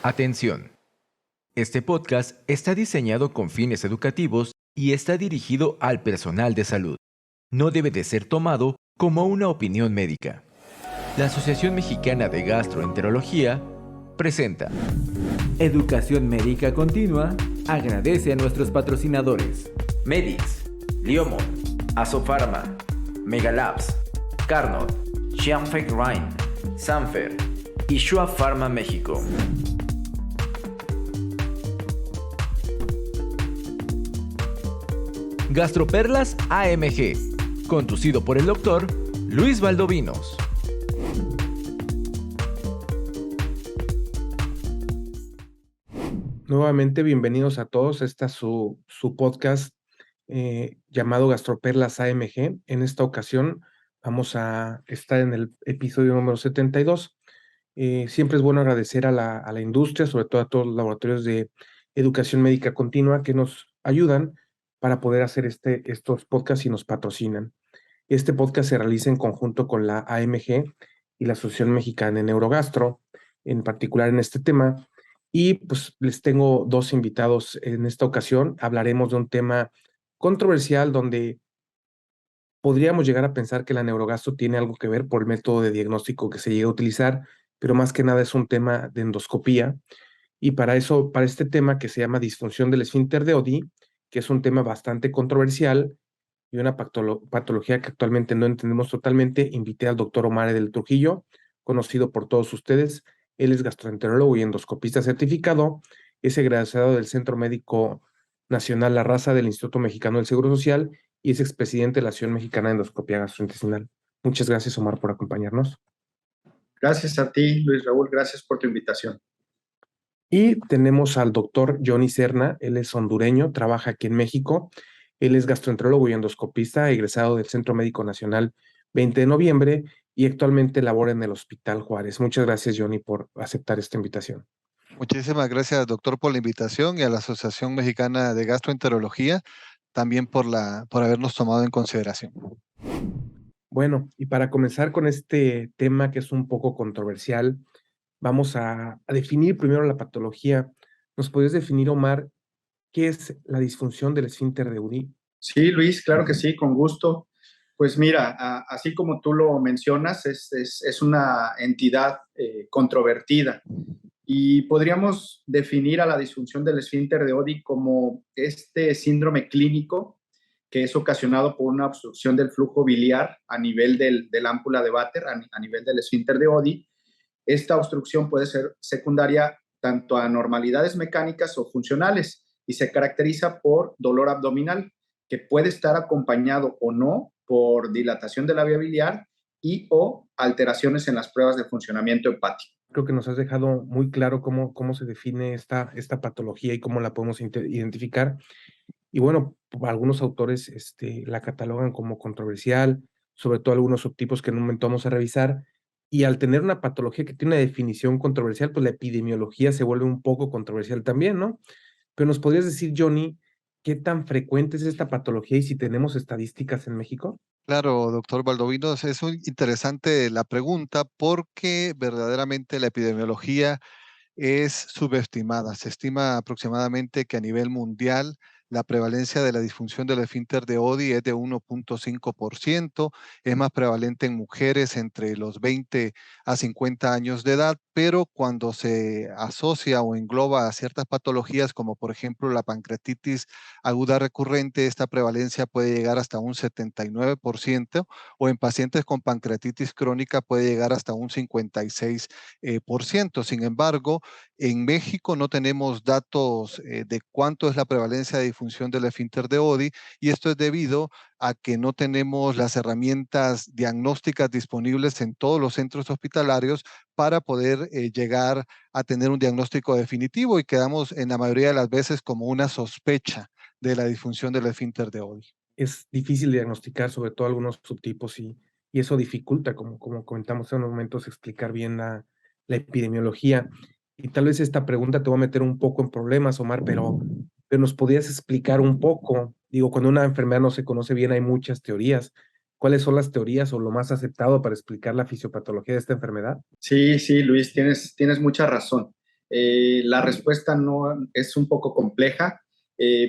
Atención. Este podcast está diseñado con fines educativos y está dirigido al personal de salud. No debe de ser tomado como una opinión médica. La Asociación Mexicana de Gastroenterología presenta Educación Médica Continua agradece a nuestros patrocinadores: Medix, Liomon, Asofarma, Megalabs, Carnot, Xianfeng Rhine, Sanfer y Shua Pharma México. Gastroperlas AMG, conducido por el doctor Luis Valdovinos. Nuevamente, bienvenidos a todos. Este es su podcast llamado Gastroperlas AMG. En esta ocasión vamos a estar en el episodio número 72. Siempre es bueno agradecer a la industria, sobre todo a todos los laboratorios de educación médica continua que nos ayudan para poder hacer estos podcasts y nos patrocinan. Este podcast se realiza en conjunto con la AMG y la Asociación Mexicana de Neurogastro, en particular en este tema. Y pues les tengo dos invitados en esta ocasión. Hablaremos de un tema controversial donde podríamos llegar a pensar que la neurogastro tiene algo que ver por el método de diagnóstico que se llega a utilizar, pero más que nada es un tema de endoscopía. Y para este tema que se llama disfunción del esfínter de Oddi, que es un tema bastante controversial y una patología que actualmente no entendemos totalmente, invité al doctor Omar del Trujillo, conocido por todos ustedes. Él es gastroenterólogo y endoscopista certificado, es egresado del Centro Médico Nacional La Raza del Instituto Mexicano del Seguro Social y es expresidente de la Asociación Mexicana de Endoscopía Gastrointestinal. Muchas gracias, Omar, por acompañarnos. Gracias a ti, Luis Raúl, gracias por tu invitación. Y tenemos al doctor Johnny Serna, él es hondureño, trabaja aquí en México, él es gastroenterólogo y endoscopista, egresado del Centro Médico Nacional 20 de noviembre y actualmente labora en el Hospital Juárez. Muchas gracias, Johnny, por aceptar esta invitación. Muchísimas gracias, doctor, por la invitación y a la Asociación Mexicana de Gastroenterología también por habernos tomado en consideración. Bueno, y para comenzar con este tema que es un poco controversial, vamos a definir primero la patología. ¿Nos podrías definir, Omar, qué es la disfunción del esfínter de Oddi? Sí, Luis, claro que sí, con gusto. Pues mira, así como tú lo mencionas, es una entidad controvertida y podríamos definir a la disfunción del esfínter de Oddi como este síndrome clínico que es ocasionado por una obstrucción del flujo biliar a nivel del ámpula de Vater, a nivel del esfínter de Oddi. Esta obstrucción puede ser secundaria tanto a anormalidades mecánicas o funcionales y se caracteriza por dolor abdominal, que puede estar acompañado o no por dilatación de la vía biliar y o alteraciones en las pruebas de funcionamiento hepático. Creo que nos has dejado muy claro cómo se define esta patología y cómo la podemos identificar. Y bueno, algunos autores la catalogan como controversial, sobre todo algunos subtipos que en un momento vamos a revisar. Y al tener una patología que tiene una definición controversial, pues la epidemiología se vuelve un poco controversial también, ¿no? Pero nos podrías decir, Johnny, ¿qué tan frecuente es esta patología y si tenemos estadísticas en México? Claro, doctor Valdovinos, es muy interesante la pregunta porque verdaderamente la epidemiología es subestimada. Se estima aproximadamente que a nivel mundial la prevalencia de la disfunción del esfínter de Oddi es de 1.5%, es más prevalente en mujeres entre los 20 a 50 años de edad, pero cuando se asocia o engloba a ciertas patologías como por ejemplo la pancreatitis aguda recurrente, esta prevalencia puede llegar hasta un 79% o en pacientes con pancreatitis crónica puede llegar hasta un 56%. Sin embargo, en México no tenemos datos de cuánto es la prevalencia de disfunción del esfínter de Oddi y esto es debido a que no tenemos las herramientas diagnósticas disponibles en todos los centros hospitalarios para poder llegar a tener un diagnóstico definitivo y quedamos en la mayoría de las veces como una sospecha de la disfunción del esfínter de Oddi. Es difícil diagnosticar, sobre todo algunos subtipos, y eso dificulta, como comentamos en unos momentos, explicar bien la epidemiología. Y tal vez esta pregunta te va a meter un poco en problemas, Omar, pero nos podrías explicar un poco. Digo, cuando una enfermedad no se conoce bien, hay muchas teorías. ¿Cuáles son las teorías o lo más aceptado para explicar la fisiopatología de esta enfermedad? Sí, Luis, tienes mucha razón. La respuesta no es un poco compleja.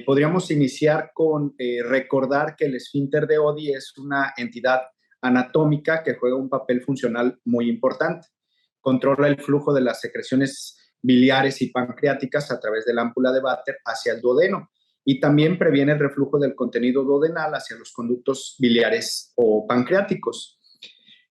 Podríamos iniciar con recordar que el esfínter de Oddi es una entidad anatómica que juega un papel funcional muy importante. Controla el flujo de las secreciones biliares y pancreáticas a través de la ámpula de Vater hacia el duodeno y también previene el reflujo del contenido duodenal hacia los conductos biliares o pancreáticos.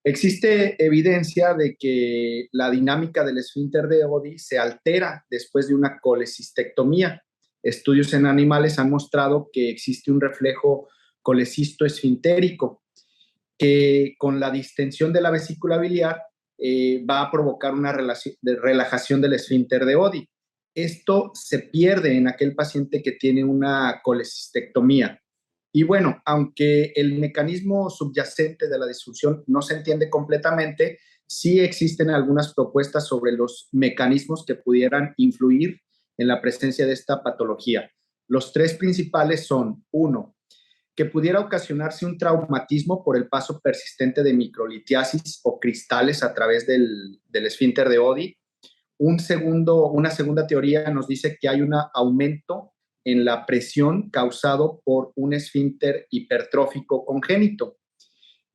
Existe evidencia de que la dinámica del esfínter de Oddi se altera después de una colecistectomía. Estudios en animales han mostrado que existe un reflejo colecisto esfintérico que con la distensión de la vesícula biliar va a provocar una relajación del esfínter de Oddi. Esto se pierde en aquel paciente que tiene una colecistectomía. Y bueno, aunque el mecanismo subyacente de la disfunción no se entiende completamente, sí existen algunas propuestas sobre los mecanismos que pudieran influir en la presencia de esta patología. Los tres principales son, uno, que pudiera ocasionarse un traumatismo por el paso persistente de microlitiasis o cristales a través del esfínter de Oddi. Una segunda teoría nos dice que hay un aumento en la presión causado por un esfínter hipertrófico congénito.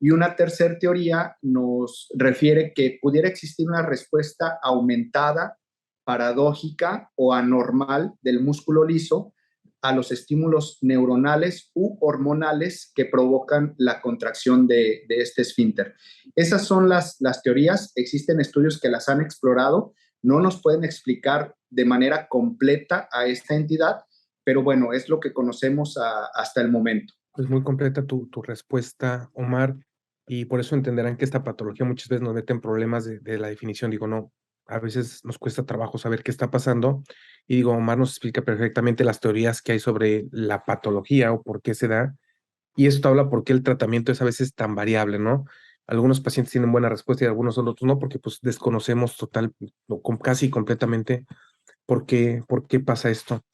Y una tercera teoría nos refiere que pudiera existir una respuesta aumentada, paradójica o anormal del músculo liso a los estímulos neuronales u hormonales que provocan la contracción de este esfínter. Esas son las teorías, existen estudios que las han explorado, no nos pueden explicar de manera completa a esta entidad, pero bueno, es lo que conocemos hasta el momento. Es muy completa tu respuesta, Omar, y por eso entenderán que esta patología muchas veces nos mete en problemas de la definición. Digo, no, a veces nos cuesta trabajo saber qué está pasando, y digo, Omar nos explica perfectamente las teorías que hay sobre la patología o por qué se da, y esto habla por qué el tratamiento es a veces tan variable, ¿no? Algunos pacientes tienen buena respuesta y algunos otros no, porque pues desconocemos casi completamente por qué pasa esto.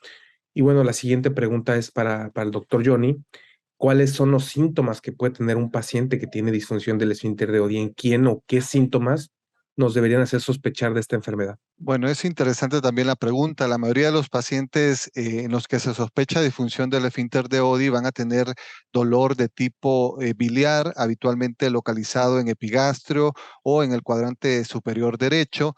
Y bueno, la siguiente pregunta es para el doctor Johnny. ¿Cuáles son los síntomas que puede tener un paciente que tiene disfunción del esfínter de Oddi? ¿En quién o qué síntomas nos deberían hacer sospechar de esta enfermedad? Bueno, es interesante también la pregunta. La mayoría de los pacientes en los que se sospecha disfunción del esfínter de Oddi van a tener dolor de tipo biliar, habitualmente localizado en epigastrio o en el cuadrante superior derecho.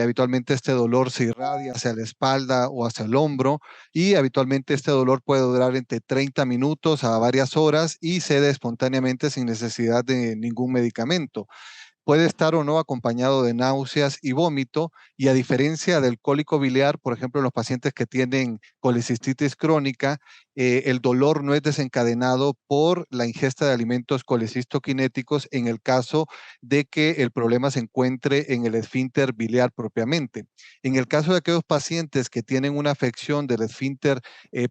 Habitualmente este dolor se irradia hacia la espalda o hacia el hombro y habitualmente este dolor puede durar entre 30 minutos a varias horas y cede espontáneamente sin necesidad de ningún medicamento. Puede estar o no acompañado de náuseas y vómito, y a diferencia del cólico biliar, por ejemplo, en los pacientes que tienen colecistitis crónica, el dolor no es desencadenado por la ingesta de alimentos colecistoquinéticos en el caso de que el problema se encuentre en el esfínter biliar propiamente. En el caso de aquellos pacientes que tienen una afección del esfínter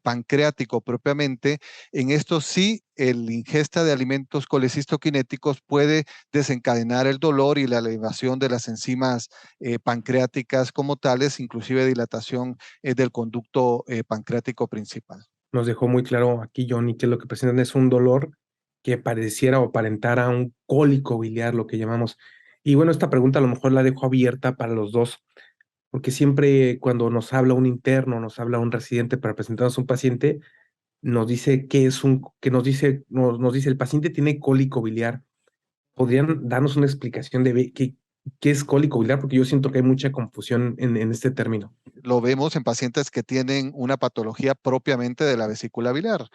pancreático propiamente, en estos sí, la ingesta de alimentos colecistoquinéticos puede desencadenar el dolor y la elevación de las enzimas pancreáticas como tales, inclusive dilatación del conducto pancreático principal. Nos dejó muy claro aquí, Johnny, que lo que presentan es un dolor que pareciera o aparentara un cólico biliar, lo que llamamos. Y bueno, esta pregunta a lo mejor la dejo abierta para los dos, porque siempre cuando nos habla un interno, nos habla un residente para presentarnos un paciente, nos dice que nos dice el paciente tiene cólico biliar. ¿Podrían darnos una explicación de qué es cólico biliar? Porque yo siento que hay mucha confusión en este término. Lo vemos en pacientes que tienen una patología propiamente de la vesícula biliar,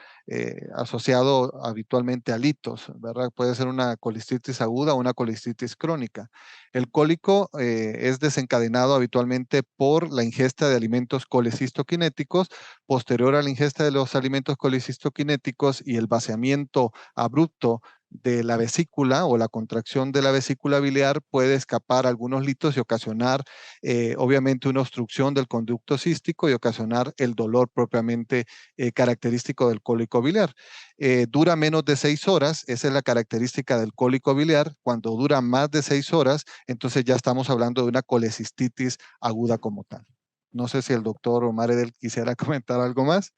asociado habitualmente a litos, ¿verdad? Puede ser una colistitis aguda o una colistitis crónica. El cólico es desencadenado habitualmente por la ingesta de alimentos colecistoquinéticos. Posterior a la ingesta de los alimentos colecistoquinéticos y el vaciamiento abrupto de la vesícula o la contracción de la vesícula biliar, puede escapar algunos litos y ocasionar obviamente una obstrucción del conducto cístico y ocasionar el dolor propiamente característico del cólico biliar. Dura menos de 6 horas, esa es la característica del cólico biliar. Cuando dura más de 6 horas, entonces ya estamos hablando de una colecistitis aguda como tal. No sé si el doctor Omar Edel quisiera comentar algo más.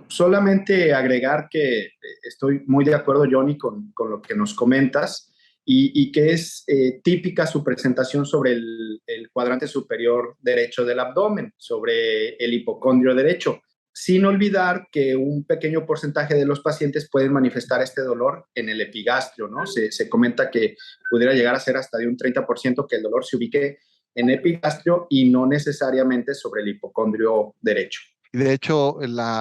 Solamente agregar que estoy muy de acuerdo, Johnny, con lo que nos comentas. y que es típica su presentación sobre el cuadrante superior derecho del abdomen, sobre el hipocondrio derecho, sin olvidar que un pequeño porcentaje de los pacientes pueden manifestar este dolor en el epigastrio, ¿no? Se comenta que pudiera llegar a ser hasta de un 30% que el dolor se ubique en epigastrio y no necesariamente sobre el hipocondrio derecho. Y de hecho,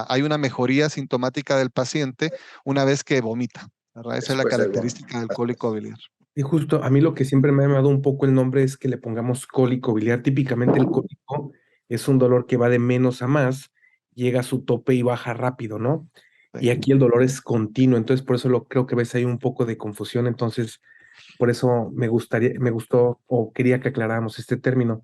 hay una mejoría sintomática del paciente una vez que vomita, ¿verdad? Esa es la Después del característica del cólico biliar. Y justo a mí lo que siempre me ha llamado un poco el nombre es que le pongamos cólico biliar. Típicamente el cólico es un dolor que va de menos a más, llega a su tope y baja rápido, ¿no? Y Sí. aquí el dolor es continuo, entonces por eso creo que ves ahí un poco de confusión, entonces por eso me gustó o quería que aclaráramos este término.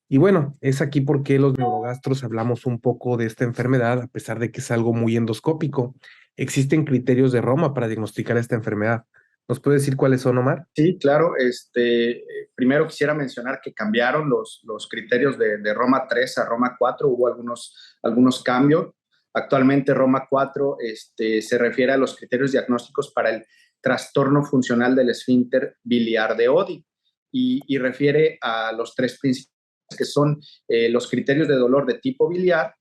Y bueno, es aquí porque los neurogastros hablamos un poco de esta enfermedad, a pesar de que es algo muy endoscópico. Existen criterios de Roma para diagnosticar esta enfermedad. ¿Nos puede decir cuáles son, Omar? Sí, claro. Primero quisiera mencionar que cambiaron los criterios de Roma 3 a Roma 4. Hubo algunos cambios. Actualmente Roma 4 se refiere a los criterios diagnósticos para el trastorno funcional del esfínter biliar de Oddi y refiere a los tres principios que son los criterios de dolor de tipo biliar,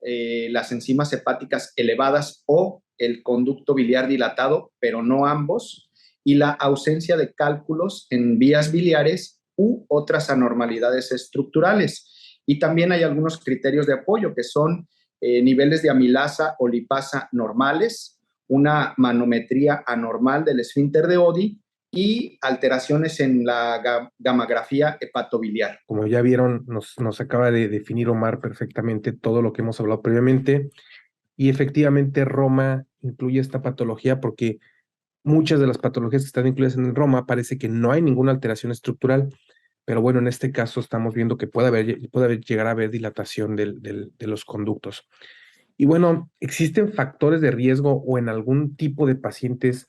las enzimas hepáticas elevadas o el conducto biliar dilatado, pero no ambos, y la ausencia de cálculos en vías biliares u otras anormalidades estructurales. Y también hay algunos criterios de apoyo que son niveles de amilasa o lipasa normales, una manometría anormal del esfínter de Oddi y alteraciones en la gamografía hepatobiliar. Como ya vieron, nos acaba de definir Omar perfectamente todo lo que hemos hablado previamente. Y efectivamente Roma incluye esta patología porque muchas de las patologías que están incluidas en Roma parece que no hay ninguna alteración estructural, pero bueno, en este caso estamos viendo que llegar a haber dilatación de los conductos. Y bueno, ¿existen factores de riesgo o en algún tipo de pacientes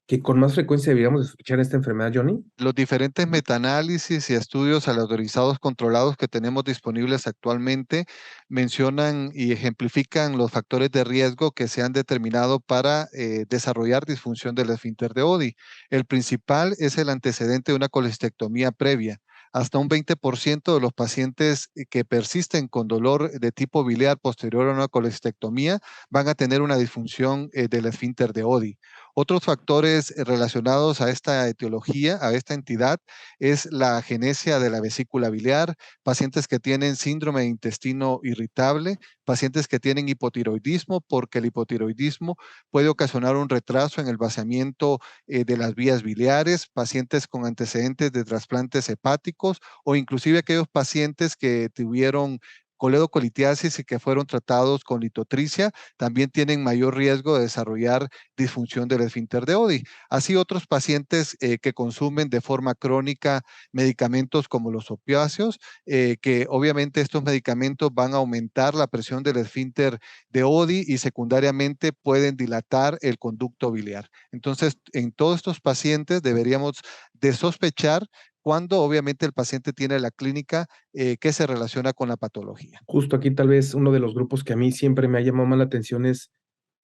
que con más frecuencia deberíamos de sospechar esta enfermedad, Johnny? Los diferentes metaanálisis y estudios aleatorizados controlados que tenemos disponibles actualmente mencionan y ejemplifican los factores de riesgo que se han determinado para desarrollar disfunción del esfínter de Oddi. El principal es el antecedente de una colestectomía previa. Hasta un 20% de los pacientes que persisten con dolor de tipo biliar posterior a una colestectomía van a tener una disfunción del esfínter de Oddi. Otros factores relacionados a esta etiología, a esta entidad, es la agenesia de la vesícula biliar, pacientes que tienen síndrome de intestino irritable, pacientes que tienen hipotiroidismo, porque el hipotiroidismo puede ocasionar un retraso en el vaciamiento de las vías biliares, pacientes con antecedentes de trasplantes hepáticos o inclusive aquellos pacientes que tuvieron coledocolitiasis y que fueron tratados con litotricia, también tienen mayor riesgo de desarrollar disfunción del esfínter de Oddi. Así otros pacientes que consumen de forma crónica medicamentos como los opiáceos, que obviamente estos medicamentos van a aumentar la presión del esfínter de Oddi y secundariamente pueden dilatar el conducto biliar. Entonces, en todos estos pacientes deberíamos de sospechar cuando obviamente el paciente tiene la clínica que se relaciona con la patología. Justo aquí tal vez uno de los grupos que a mí siempre me ha llamado más la atención es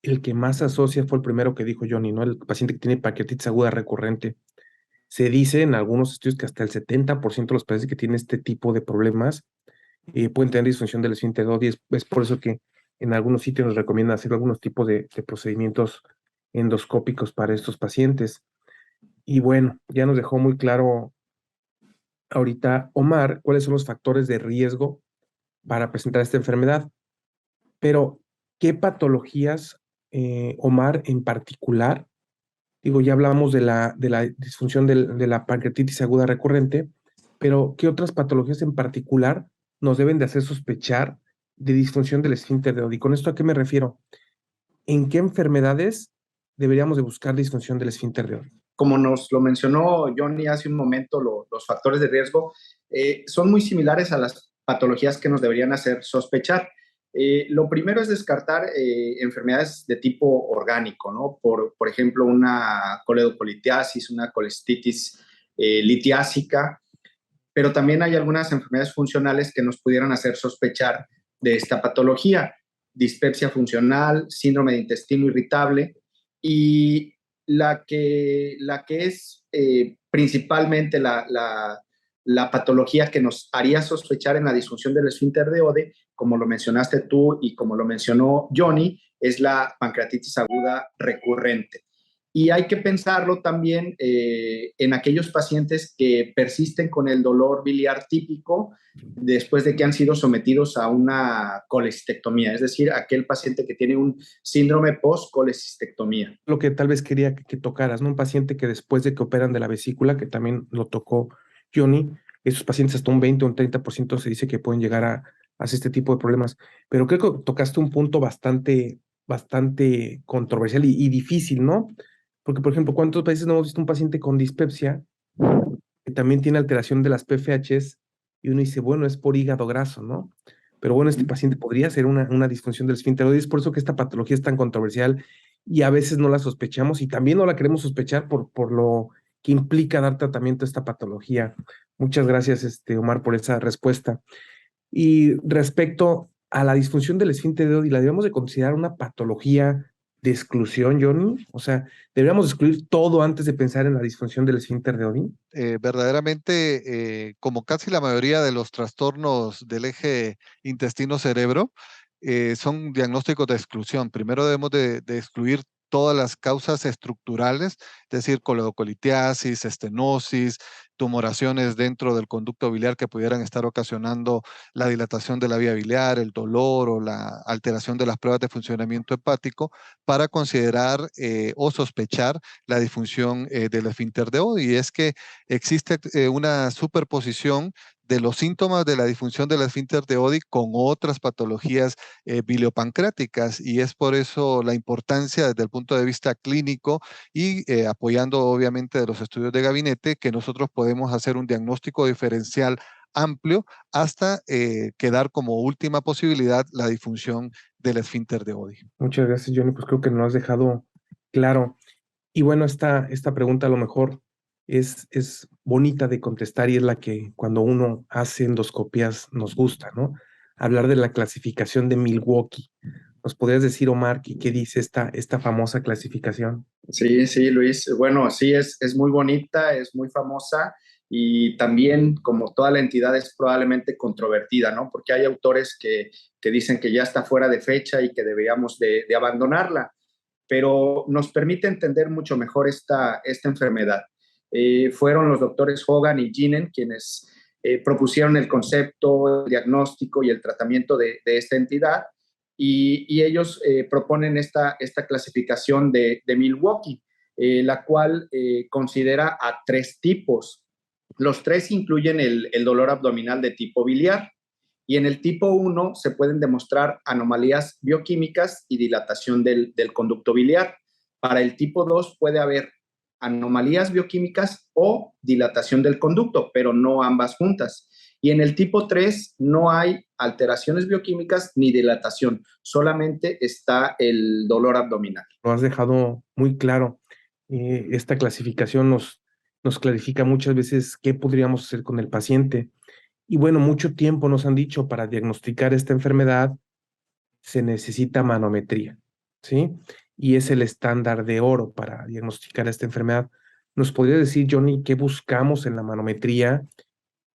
el que más asocia fue el primero que dijo Johnny, ¿no? El paciente que tiene pancreatitis aguda recurrente. Se dice en algunos estudios que hasta el 70% de los pacientes que tienen este tipo de problemas pueden tener disfunción del esfínter de Oddi. Es por eso que en algunos sitios nos recomiendan hacer algunos tipos de procedimientos endoscópicos para estos pacientes. Y bueno, ya nos dejó muy claro ahorita Omar cuáles son los factores de riesgo para presentar esta enfermedad. Pero, ¿qué patologías, Omar, en particular? Digo, ya hablamos de la disfunción de la pancreatitis aguda recurrente, pero ¿qué otras patologías en particular nos deben de hacer sospechar de disfunción del esfínter de Oddi? ¿Con esto a qué me refiero? ¿En qué enfermedades deberíamos de buscar disfunción del esfínter de Oddi? Como nos lo mencionó Johnny hace un momento, los factores de riesgo son muy similares a las patologías que nos deberían hacer sospechar. Lo primero es descartar enfermedades de tipo orgánico, ¿no? Por ejemplo, una coledocolitiasis, una colestitis litiásica, pero también hay algunas enfermedades funcionales que nos pudieran hacer sospechar de esta patología: dispepsia funcional, síndrome de intestino irritable, y la que es principalmente la patología que nos haría sospechar en la disfunción del esfínter de Ode, como lo mencionaste tú y como lo mencionó Johnny, es la pancreatitis aguda recurrente. Y hay que pensarlo también en aquellos pacientes que persisten con el dolor biliar típico después de que han sido sometidos a una colecistectomía, es decir, aquel paciente que tiene un síndrome post-colecistectomía. Lo que tal vez quería que tocaras, ¿no? Un paciente que después de que operan de la vesícula, que también lo tocó Johnny, esos pacientes hasta un 20 o un 30% se dice que pueden llegar a hacer este tipo de problemas. Pero creo que tocaste un punto bastante controversial y difícil, ¿no? Porque, por ejemplo, ¿cuántas veces no hemos visto un paciente con dispepsia que también tiene alteración de las PFHs y uno dice, bueno, es por hígado graso, ¿no? Pero bueno, este paciente podría ser una disfunción del esfínter, y es por eso que esta patología es tan controversial y a veces no la sospechamos y también no la queremos sospechar por lo que implica dar tratamiento a esta patología. Muchas gracias, Omar, por esa respuesta. Y respecto a la disfunción del esfínter de Oddi, ¿la debemos de considerar una patología de exclusión, Johnny? O sea, ¿deberíamos excluir todo antes de pensar en la disfunción del esfínter de Oddi? Verdaderamente, como casi la mayoría de los trastornos del eje intestino-cerebro, son diagnósticos de exclusión. Primero debemos de excluir todas las causas estructurales, es decir, coledocolitiasis, estenosis, tumoraciones dentro del conducto biliar que pudieran estar ocasionando la dilatación de la vía biliar, el dolor o la alteración de las pruebas de funcionamiento hepático, para considerar o sospechar la disfunción del esfínter de Oddi. Y es que existe una superposición de los síntomas de la disfunción del esfínter de Oddi con otras patologías biliopancreáticas, y es por eso la importancia desde el punto de vista clínico y apoyando obviamente de los estudios de gabinete, que nosotros podemos hacer un diagnóstico diferencial amplio hasta quedar como última posibilidad la disfunción del esfínter de Oddi. Muchas gracias, Johnny. Pues creo que nos lo has dejado claro. Y bueno, esta pregunta a lo mejor es bonita de contestar y es la que cuando uno hace endoscopías nos gusta, ¿no? Hablar de la clasificación de Milwaukee. ¿Nos podrías decir, Omar, qué dice esta famosa clasificación? Sí, sí, Luis. Bueno, sí, es muy bonita, es muy famosa y también, como toda la entidad, es probablemente controvertida, ¿no? Porque hay autores que dicen que ya está fuera de fecha y que deberíamos de abandonarla, pero nos permite entender mucho mejor esta enfermedad. Fueron los doctores Hogan y Ginen quienes propusieron el concepto, el diagnóstico y el tratamiento de esta entidad, y ellos proponen esta clasificación de Milwaukee, la cual considera a tres tipos. Los tres incluyen el dolor abdominal de tipo biliar, y en el tipo 1 se pueden demostrar anomalías bioquímicas y dilatación del conducto biliar. Para el tipo 2 puede haber anomalías bioquímicas o dilatación del conducto, pero no ambas juntas. Y en el tipo 3 no hay alteraciones bioquímicas ni dilatación, solamente está el dolor abdominal. Lo has dejado muy claro. Esta clasificación nos clarifica muchas veces qué podríamos hacer con el paciente. Y bueno, mucho tiempo nos han dicho para diagnosticar esta enfermedad se necesita manometría, ¿sí? Y es el estándar de oro para diagnosticar esta enfermedad. ¿Nos podría decir, Johnny, qué buscamos en la manometría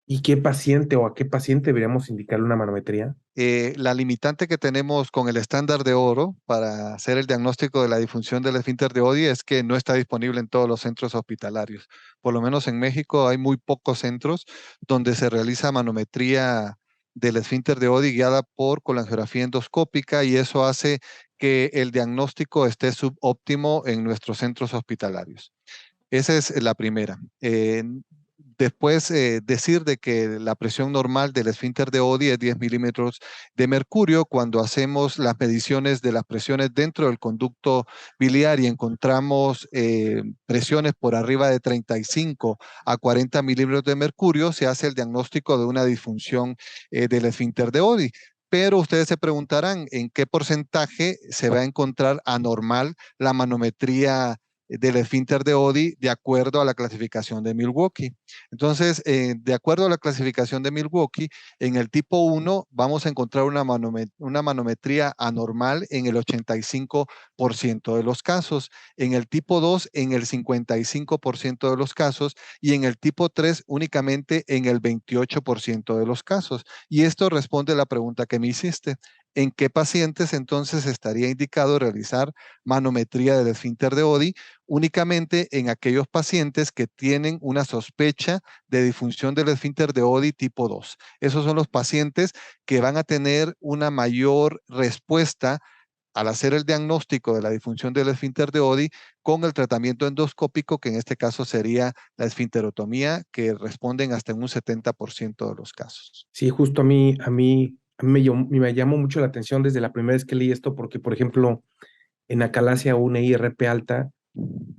y qué paciente o a qué paciente deberíamos indicarle una manometría? La limitante que tenemos con el estándar de oro para hacer el diagnóstico de la disfunción del esfínter de Oddi es que no está disponible en todos los centros hospitalarios. Por lo menos en México hay muy pocos centros donde se realiza manometría del esfínter de Oddi guiada por colangiografía endoscópica, y eso hace que el diagnóstico esté subóptimo en nuestros centros hospitalarios. Esa es la primera. Después, decir de que la presión normal del esfínter de Oddi es 10 milímetros de mercurio. Cuando hacemos las mediciones de las presiones dentro del conducto biliar y encontramos presiones por arriba de 35 a 40 milímetros de mercurio, se hace el diagnóstico de una disfunción del esfínter de Oddi. Pero ustedes se preguntarán en qué porcentaje se va a encontrar anormal la manometría del esfínter de Oddi de acuerdo a la clasificación de Milwaukee. Entonces, de acuerdo a la clasificación de Milwaukee, en el tipo 1 vamos a encontrar una manometría anormal en el 85% de los casos, en el tipo 2 en el 55% de los casos y en el tipo 3 únicamente en el 28% de los casos. Y esto responde a la pregunta que me hiciste. ¿En qué pacientes entonces estaría indicado realizar manometría del esfínter de Oddi? Únicamente en aquellos pacientes que tienen una sospecha de disfunción del esfínter de Oddi tipo 2. Esos son los pacientes que van a tener una mayor respuesta al hacer el diagnóstico de la disfunción del esfínter de Oddi con el tratamiento endoscópico, que en este caso sería la esfinterotomía, que responden hasta en un 70% de los casos. Sí, justo me llamó mucho la atención desde la primera vez que leí esto, porque, por ejemplo, en acalasia una IRP alta,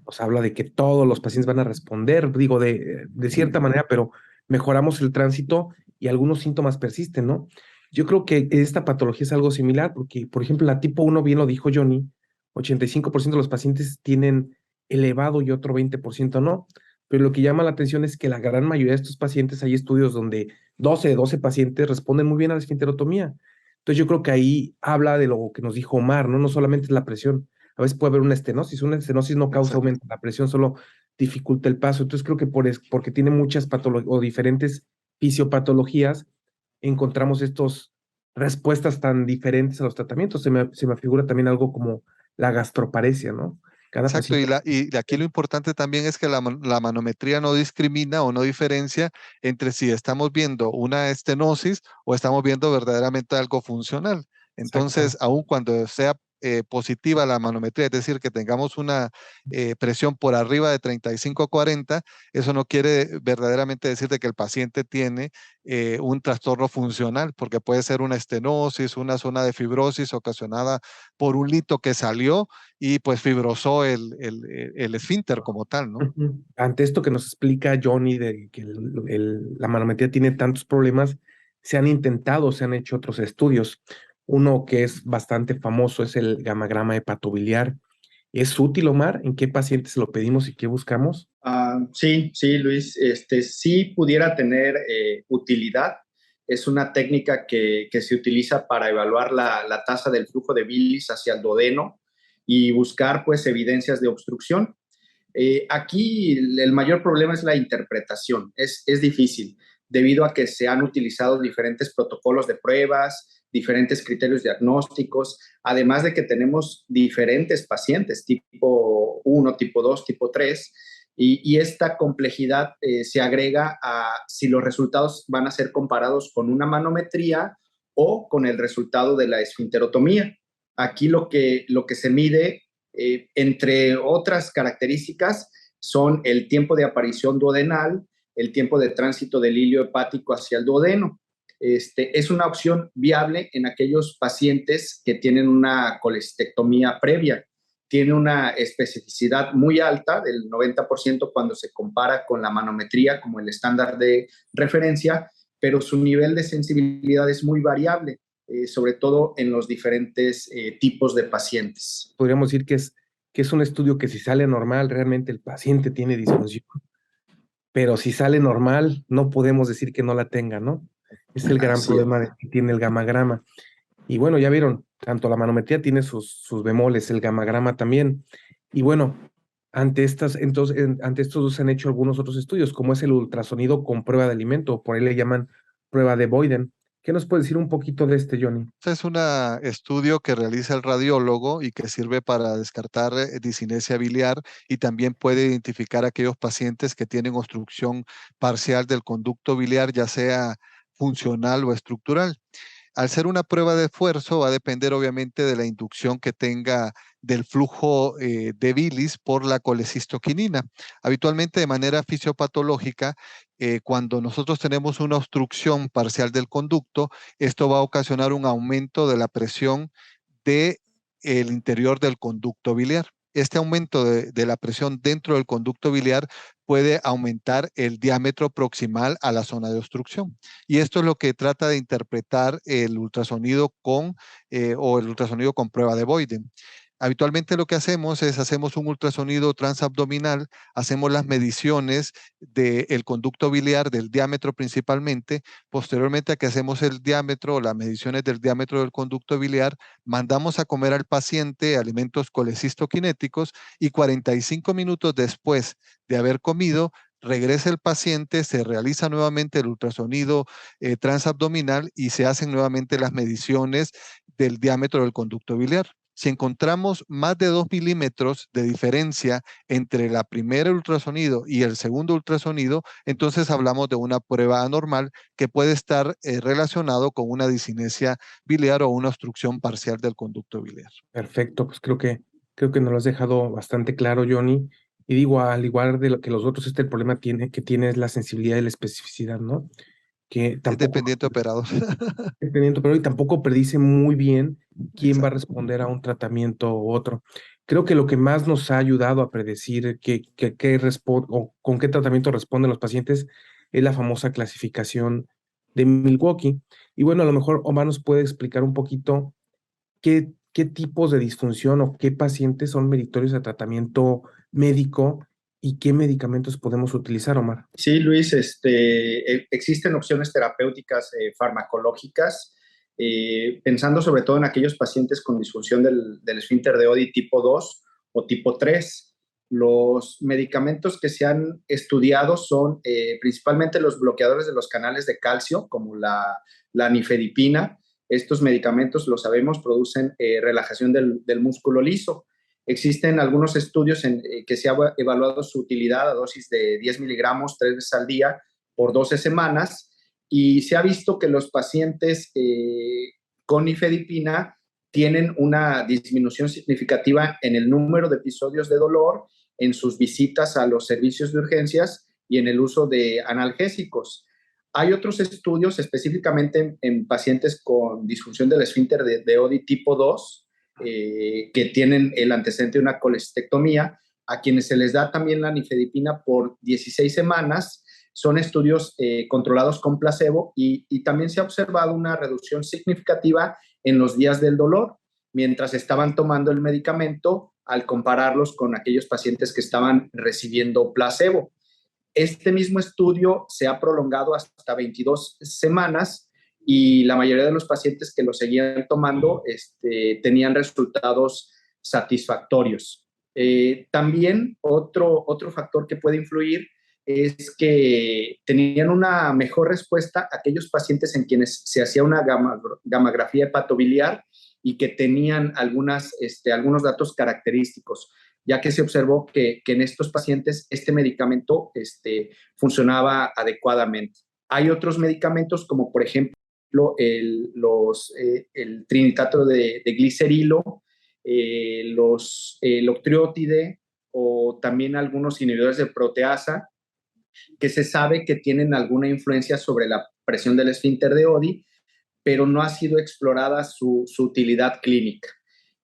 pues habla de que todos los pacientes van a responder, digo, de cierta manera, pero mejoramos el tránsito y algunos síntomas persisten, ¿no? Yo creo que esta patología es algo similar, porque, por ejemplo, la tipo 1, bien lo dijo Johnny, 85% de los pacientes tienen elevado y otro 20% no. Pero lo que llama la atención es que la gran mayoría de estos pacientes, hay estudios donde 12 de 12 pacientes responden muy bien a la esfinterotomía. Entonces yo creo que ahí habla de lo que nos dijo Omar, ¿no? No solamente es la presión, a veces puede haber una estenosis no causa Exacto. aumento, la presión solo dificulta el paso. Entonces creo que porque tiene muchas patologías o diferentes fisiopatologías, encontramos estas respuestas tan diferentes a los tratamientos. Se me figura también algo como la gastroparesia, ¿no? Cada Exacto, paciente. y aquí lo importante también es que la manometría no discrimina o no diferencia entre si estamos viendo una estenosis o estamos viendo verdaderamente algo funcional. Entonces, Exactamente. aun cuando sea positiva la manometría, es decir, que tengamos una presión por arriba de 35-40, eso no quiere verdaderamente decir de que el paciente tiene un trastorno funcional, porque puede ser una estenosis, una zona de fibrosis ocasionada por un lito que salió y pues fibrosó el esfínter como tal, ¿no? Ujú. Ante esto que nos explica Johnny de que la manometría tiene tantos problemas, se han hecho otros estudios. Uno que es bastante famoso es el gamagrama hepatobiliar. ¿Es útil, Omar? ¿En qué pacientes lo pedimos y qué buscamos? Sí, sí, Luis, sí pudiera tener utilidad. Es una técnica que se utiliza para evaluar la tasa del flujo de bilis hacia el duodeno y buscar pues evidencias de obstrucción. Aquí el mayor problema es la interpretación. Es difícil debido a que se han utilizado diferentes protocolos de pruebas, diferentes criterios diagnósticos, además de que tenemos diferentes pacientes, tipo 1, tipo 2, tipo 3, y esta complejidad se agrega a si los resultados van a ser comparados con una manometría o con el resultado de la esfinterotomía. Aquí lo que se mide, entre otras características, son el tiempo de aparición duodenal, el tiempo de tránsito del hilio hepático hacia el duodeno. Es una opción viable en aquellos pacientes que tienen una colestectomía previa. Tiene una especificidad muy alta, del 90% cuando se compara con la manometría como el estándar de referencia, pero su nivel de sensibilidad es muy variable, sobre todo en los diferentes tipos de pacientes. Podríamos decir que es un estudio que si sale normal, realmente el paciente tiene disfunción, pero si sale normal, no podemos decir que no la tenga, ¿no? Es el gran Así es. problema que tiene el gamagrama. Y bueno, ya vieron, tanto la manometría tiene sus bemoles, el gamagrama también. Y bueno, ante estos dos se han hecho algunos otros estudios, como es el ultrasonido con prueba de alimento, por ahí le llaman prueba de Boyden. ¿Qué nos puede decir un poquito de este, Johnny? Este es un estudio que realiza el radiólogo y que sirve para descartar disinesia biliar y también puede identificar a aquellos pacientes que tienen obstrucción parcial del conducto biliar, ya sea funcional o estructural. Al ser una prueba de esfuerzo, va a depender obviamente de la inducción que tenga del flujo de bilis por la colecistoquinina. Habitualmente de manera fisiopatológica, cuando nosotros tenemos una obstrucción parcial del conducto, esto va a ocasionar un aumento de la presión del interior del conducto biliar. Este aumento de la presión dentro del conducto biliar puede aumentar el diámetro proximal a la zona de obstrucción. Y esto es lo que trata de interpretar el ultrasonido o el ultrasonido con prueba de Boyden. Habitualmente lo que hacemos es hacemos un ultrasonido transabdominal, hacemos las mediciones del conducto biliar, del diámetro principalmente. Posteriormente a que hacemos el diámetro, las mediciones del diámetro del conducto biliar, mandamos a comer al paciente alimentos colecistoquinéticos y 45 minutos después de haber comido, regresa el paciente, se realiza nuevamente el ultrasonido transabdominal y se hacen nuevamente las mediciones del diámetro del conducto biliar. Si encontramos más de 2 milímetros de diferencia entre la primera ultrasonido y el segundo ultrasonido, entonces hablamos de una prueba anormal que puede estar relacionado con una discinesia biliar o una obstrucción parcial del conducto biliar. Perfecto, pues creo que nos lo has dejado bastante claro, Johnny. Y digo, al igual de lo que los otros, el problema que tiene es la sensibilidad y la especificidad, ¿no? Que Es tampoco dependiente operador. dependiendo, pero y tampoco predice muy bien quién va a responder a un tratamiento u otro. Creo que lo que más nos ha ayudado a predecir o con qué tratamiento responden los pacientes es la famosa clasificación de Milwaukee. Y bueno, a lo mejor Omar nos puede explicar un poquito qué tipos de disfunción o qué pacientes son meritorios de tratamiento médico y qué medicamentos podemos utilizar, Omar. Sí, Luis, existen opciones terapéuticas farmacológicas, pensando sobre todo en aquellos pacientes con disfunción del esfínter de Oddi tipo 2 o tipo 3. Los medicamentos que se han estudiado son principalmente los bloqueadores de los canales de calcio, como la nifedipina. Estos medicamentos, lo sabemos, producen relajación del músculo liso. Existen algunos estudios en que se ha evaluado su utilidad a dosis de 10 miligramos 3 veces al día por 12 semanas y se ha visto que los pacientes con nifedipina tienen una disminución significativa en el número de episodios de dolor, en sus visitas a los servicios de urgencias y en el uso de analgésicos. Hay otros estudios específicamente en pacientes con disfunción del esfínter de Oddi tipo 2, que tienen el antecedente de una colestectomía, a quienes se les da también la nifedipina por 16 semanas. Son estudios controlados con placebo y también se ha observado una reducción significativa en los días del dolor mientras estaban tomando el medicamento al compararlos con aquellos pacientes que estaban recibiendo placebo. Este mismo estudio se ha prolongado hasta 22 semanas y la mayoría de los pacientes que lo seguían tomando tenían resultados satisfactorios. También otro factor que puede influir es que tenían una mejor respuesta aquellos pacientes en quienes se hacía una gamografía hepatobiliar y que tenían algunos datos característicos, ya que se observó que en estos pacientes este medicamento funcionaba adecuadamente. Hay otros medicamentos como por ejemplo el trinitato de glicerilo, el octreotide o también algunos inhibidores de proteasa que se sabe que tienen alguna influencia sobre la presión del esfínter de Oddi, pero no ha sido explorada su utilidad clínica.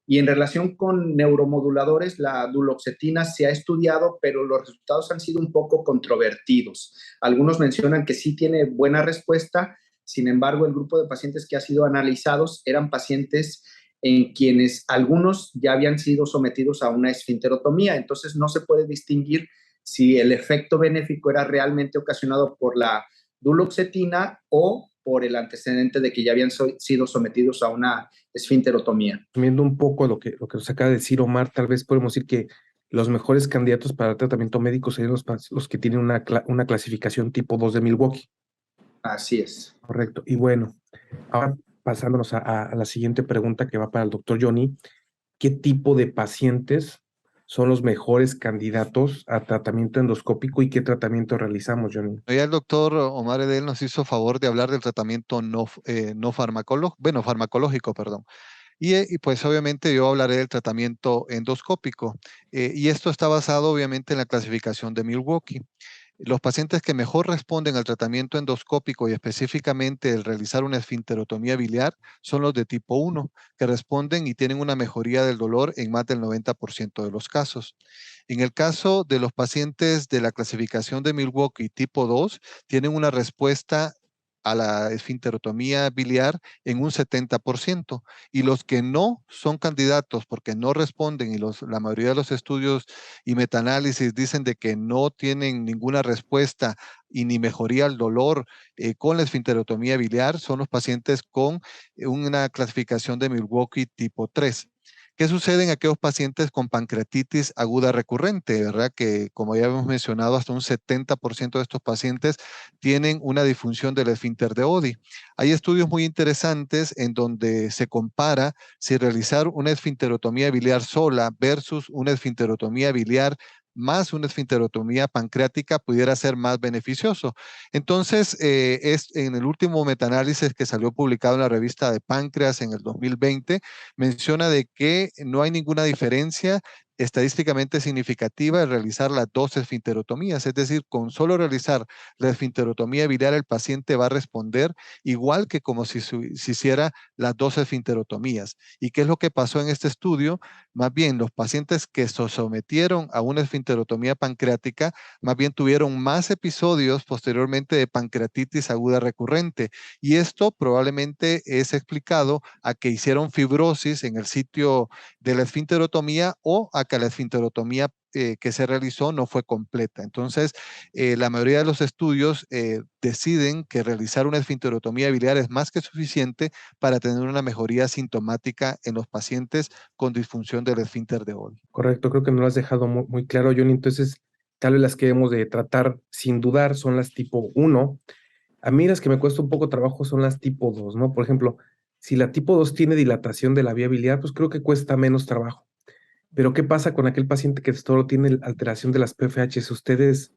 Y en relación con neuromoduladores, la duloxetina se ha estudiado, pero los resultados han sido un poco controvertidos. Algunos mencionan que sí tiene buena respuesta, sin embargo, el grupo de pacientes que ha sido analizados eran pacientes en quienes algunos ya habían sido sometidos a una esfinterotomía, entonces no se puede distinguir si el efecto benéfico era realmente ocasionado por la duloxetina o por el antecedente de que ya habían sido sometidos a una esfinterotomía. Viendo un poco lo que nos acaba de decir Omar, tal vez podemos decir que los mejores candidatos para el tratamiento médico serían los que tienen una clasificación tipo 2 de Milwaukee. Así es. Correcto. Y bueno, ahora pasándonos a la siguiente pregunta que va para el doctor Johnny, ¿qué tipo de pacientes son los mejores candidatos a tratamiento endoscópico y qué tratamiento realizamos, Johnny? Ya el doctor Omar Edel nos hizo favor de hablar del tratamiento no farmacológico, perdón. Y pues obviamente yo hablaré del tratamiento endoscópico. Y esto está basado obviamente en la clasificación de Milwaukee. Los pacientes que mejor responden al tratamiento endoscópico y específicamente el realizar una esfinterotomía biliar son los de tipo 1, que responden y tienen una mejoría del dolor en más del 90% de los casos. En el caso de los pacientes de la clasificación de Milwaukee tipo 2, tienen una respuesta a la esfinterotomía biliar en un 70%. Y los que no son candidatos porque no responden, y la mayoría de los estudios y metaanálisis dicen de que no tienen ninguna respuesta y ni mejoría al dolor con la esfinterotomía biliar, son los pacientes con una clasificación de Milwaukee tipo 3. ¿Qué sucede en aquellos pacientes con pancreatitis aguda recurrente? ¿Verdad? Que, como ya hemos mencionado, hasta un 70% de estos pacientes tienen una disfunción del esfínter de Oddi. Hay estudios muy interesantes en donde se compara si realizar una esfinterotomía biliar sola versus una esfinterotomía biliar más una esfinterotomía pancreática pudiera ser más beneficioso. Entonces, es en el último metaanálisis que salió publicado en la revista de Páncreas en el 2020, menciona de que no hay ninguna diferencia estadísticamente significativa de realizar las dos esfinterotomías, es decir, con solo realizar la esfinterotomía biliar el paciente va a responder igual que como si se hiciera las dos esfinterotomías. ¿Y qué es lo que pasó en este estudio? Más bien, los pacientes que se sometieron a una esfinterotomía pancreática, más bien tuvieron más episodios posteriormente de pancreatitis aguda recurrente. Y esto probablemente es explicado a que hicieron fibrosis en el sitio de la esfinterotomía o a que la esfinterotomía que se realizó no fue completa. Entonces, la mayoría de los estudios deciden que realizar una esfinterotomía biliar es más que suficiente para tener una mejoría sintomática en los pacientes con disfunción del esfínter de Oddi. Correcto, creo que no lo has dejado muy claro, Johnny. Entonces, tal vez las que debemos de tratar sin dudar son las tipo 1. A mí las que me cuesta un poco trabajo son las tipo 2, ¿no? Por ejemplo, si la tipo 2 tiene dilatación de la vía biliar, pues creo que cuesta menos trabajo. Pero ¿qué pasa con aquel paciente que solo tiene alteración de las PFH? ¿Ustedes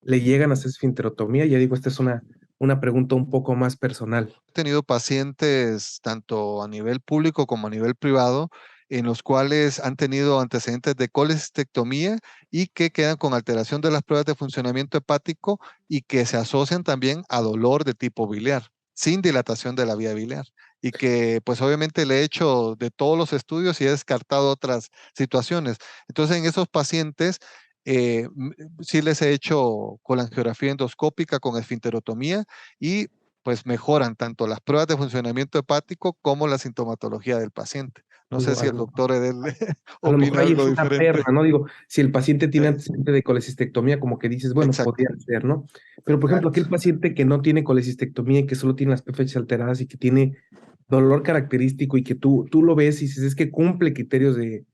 le llegan a hacer esfinterotomía? Ya digo, esta es una pregunta un poco más personal. He tenido pacientes tanto a nivel público como a nivel privado en los cuales han tenido antecedentes de colecistectomía y que quedan con alteración de las pruebas de funcionamiento hepático y que se asocian también a dolor de tipo biliar, sin dilatación de la vía biliar. Y que pues obviamente le he hecho de todos los estudios y he descartado otras situaciones. Entonces en esos pacientes sí les he hecho colangiografía endoscópica con esfinterotomía y pues mejoran tanto las pruebas de funcionamiento hepático como la sintomatología del paciente. No sé Digo, si el doctor Edel a lo mejor opina ahí es algo una diferente. perla, ¿no? Digo, si el paciente tiene Eh, antecedente de colecistectomía, como que dices, bueno, Exacto. podría ser, ¿no? Pero, por ejemplo, Exacto. aquel paciente que no tiene colecistectomía y que solo tiene las PFH alteradas y que tiene dolor característico y que tú lo ves y dices, es que cumple criterios de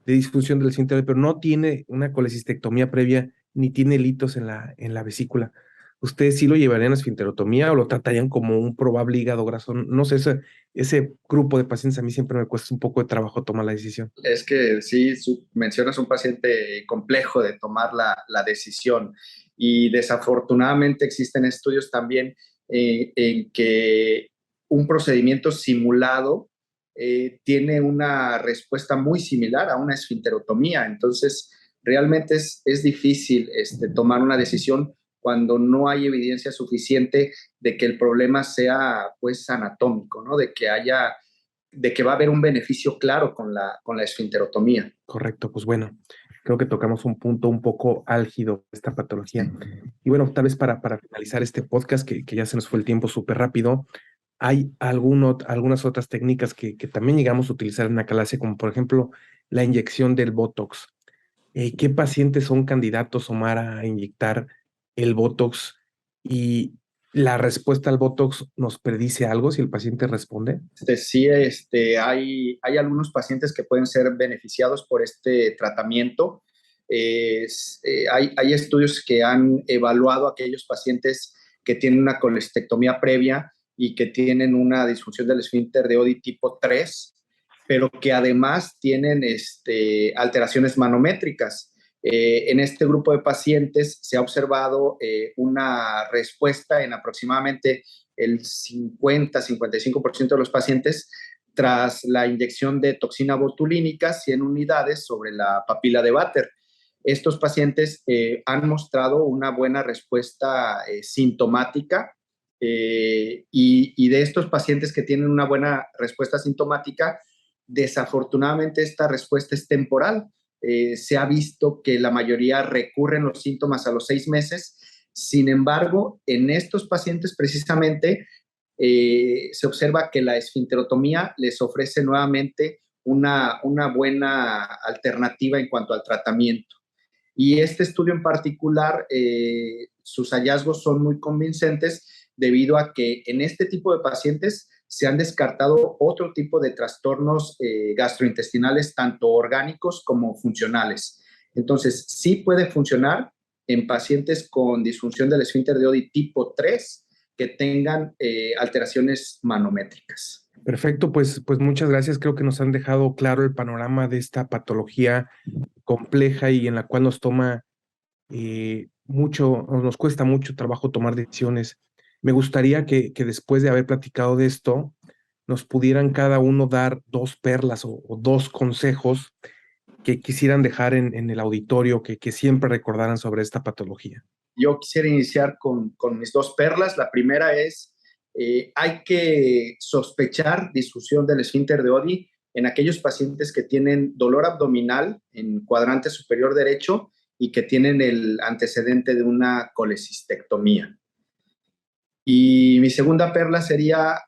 disfunción del esfínter, pero no tiene una colecistectomía previa ni tiene litos en la vesícula. ¿Ustedes sí lo llevarían a esfinterotomía o lo tratarían como un probable hígado graso? No sé, ese grupo de pacientes a mí siempre me cuesta un poco de trabajo tomar la decisión. Es que sí, mencionas un paciente complejo de tomar la decisión y desafortunadamente existen estudios también en que un procedimiento simulado tiene una respuesta muy similar a una esfinterotomía. Entonces, realmente es difícil tomar una decisión cuando no hay evidencia suficiente de que el problema sea pues anatómico, ¿no? De que va a haber un beneficio claro con la esfinterotomía. Correcto, pues bueno, creo que tocamos un punto un poco álgido de esta patología. Y bueno, tal vez para finalizar este podcast, que ya se nos fue el tiempo súper rápido, hay algunas otras técnicas que también llegamos a utilizar en acalasia, como por ejemplo la inyección del Botox. ¿Qué pacientes son candidatos, Omar, a inyectar el Botox? Y la respuesta al Botox nos predice algo si el paciente responde. Sí, hay algunos pacientes que pueden ser beneficiados por este tratamiento. Hay estudios que han evaluado a aquellos pacientes que tienen una colestectomía previa y que tienen una disfunción del esfínter de Oddi tipo 3, pero que además tienen alteraciones manométricas. En este grupo de pacientes se ha observado una respuesta en aproximadamente el 50-55% de los pacientes tras la inyección de toxina botulínica 100 unidades sobre la papila de Vater. Estos pacientes han mostrado una buena respuesta sintomática y de estos pacientes que tienen una buena respuesta sintomática, desafortunadamente esta respuesta es temporal. Se ha visto que la mayoría recurren los síntomas a los 6 meses. Sin embargo, en estos pacientes precisamente se observa que la esfinterotomía les ofrece nuevamente una buena alternativa en cuanto al tratamiento. Y este estudio en particular, sus hallazgos son muy convincentes debido a que en este tipo de pacientes se han descartado otro tipo de trastornos gastrointestinales, tanto orgánicos como funcionales. Entonces, sí puede funcionar en pacientes con disfunción del esfínter de Oddi tipo 3 que tengan alteraciones manométricas. Perfecto, pues muchas gracias. Creo que nos han dejado claro el panorama de esta patología compleja y en la cual nos toma nos cuesta mucho trabajo tomar decisiones. Me gustaría que después de haber platicado de esto, nos pudieran cada uno dar 2 perlas o 2 consejos que quisieran dejar en el auditorio, que siempre recordaran sobre esta patología. Yo quisiera iniciar con mis 2 perlas. La primera es, hay que sospechar disfunción del esfínter de Oddi en aquellos pacientes que tienen dolor abdominal en cuadrante superior derecho y que tienen el antecedente de una colecistectomía. Y mi segunda perla sería,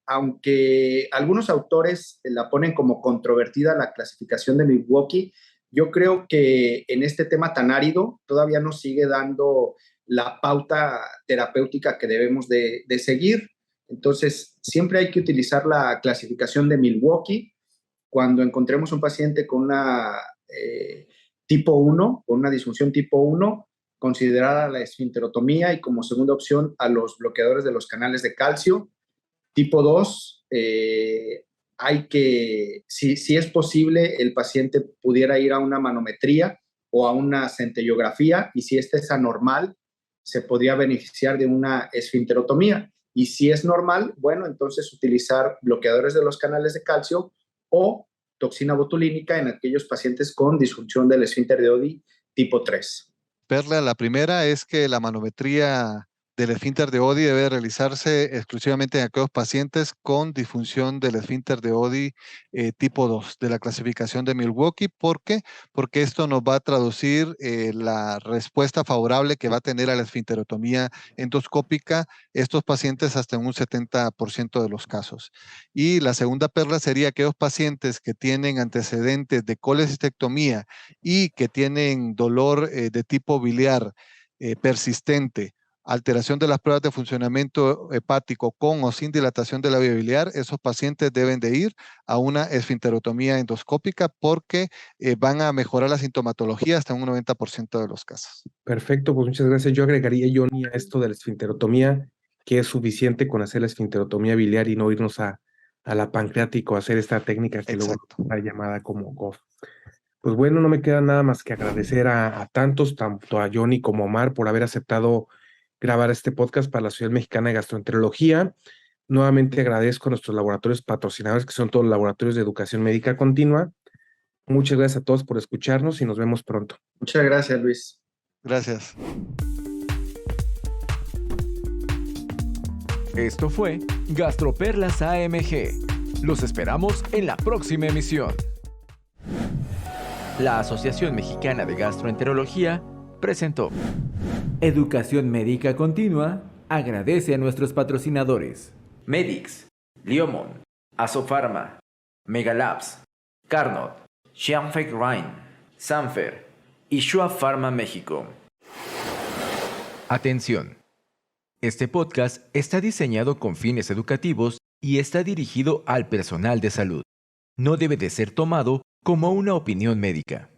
aunque algunos autores la ponen como controvertida la clasificación de Milwaukee, yo creo que en este tema tan árido todavía nos sigue dando la pauta terapéutica que debemos de seguir. Entonces, siempre hay que utilizar la clasificación de Milwaukee cuando encontremos un paciente con una tipo 1, con una disfunción tipo 1, considerar la esfinterotomía y como segunda opción a los bloqueadores de los canales de calcio. Tipo 2, hay que, si es posible, el paciente pudiera ir a una manometría o a una centellografía y si esta es anormal, se podría beneficiar de una esfinterotomía. Y si es normal, bueno, entonces utilizar bloqueadores de los canales de calcio o toxina botulínica en aquellos pacientes con disfunción del esfínter de Oddi tipo 3. Perla, la primera es que la manometría del esfínter de Oddi debe realizarse exclusivamente en aquellos pacientes con disfunción del esfínter de Oddi tipo 2 de la clasificación de Milwaukee. ¿Por qué? Porque esto nos va a traducir la respuesta favorable que va a tener a la esfinterotomía endoscópica estos pacientes hasta en un 70% de los casos. Y la segunda perla sería aquellos pacientes que tienen antecedentes de colecistectomía y que tienen dolor de tipo biliar persistente, alteración de las pruebas de funcionamiento hepático con o sin dilatación de la vía biliar, esos pacientes deben de ir a una esfinterotomía endoscópica porque van a mejorar la sintomatología hasta un 90% de los casos. Perfecto, pues muchas gracias. Yo agregaría, Johnny, a esto de la esfinterotomía, que es suficiente con hacer la esfinterotomía biliar y no irnos a la pancreática o hacer esta técnica que luego está llamada como GOF. Pues bueno, no me queda nada más que agradecer a tantos, tanto a Johnny como a Omar, por haber aceptado grabar este podcast para la Sociedad Mexicana de Gastroenterología. Nuevamente agradezco a nuestros laboratorios patrocinadores, que son todos los laboratorios de educación médica continua. Muchas gracias a todos por escucharnos y nos vemos pronto. Muchas gracias, Luis. Gracias. Esto fue Gastroperlas AMG. Los esperamos en la próxima emisión. La Asociación Mexicana de Gastroenterología presentó Educación Médica Continua agradece a nuestros patrocinadores. Medix, Liomon, Asofarma, Megalabs, Carnot, Xianfeng Rhine, Sanfer y Shua Pharma México. Atención. Este podcast está diseñado con fines educativos y está dirigido al personal de salud. No debe de ser tomado como una opinión médica.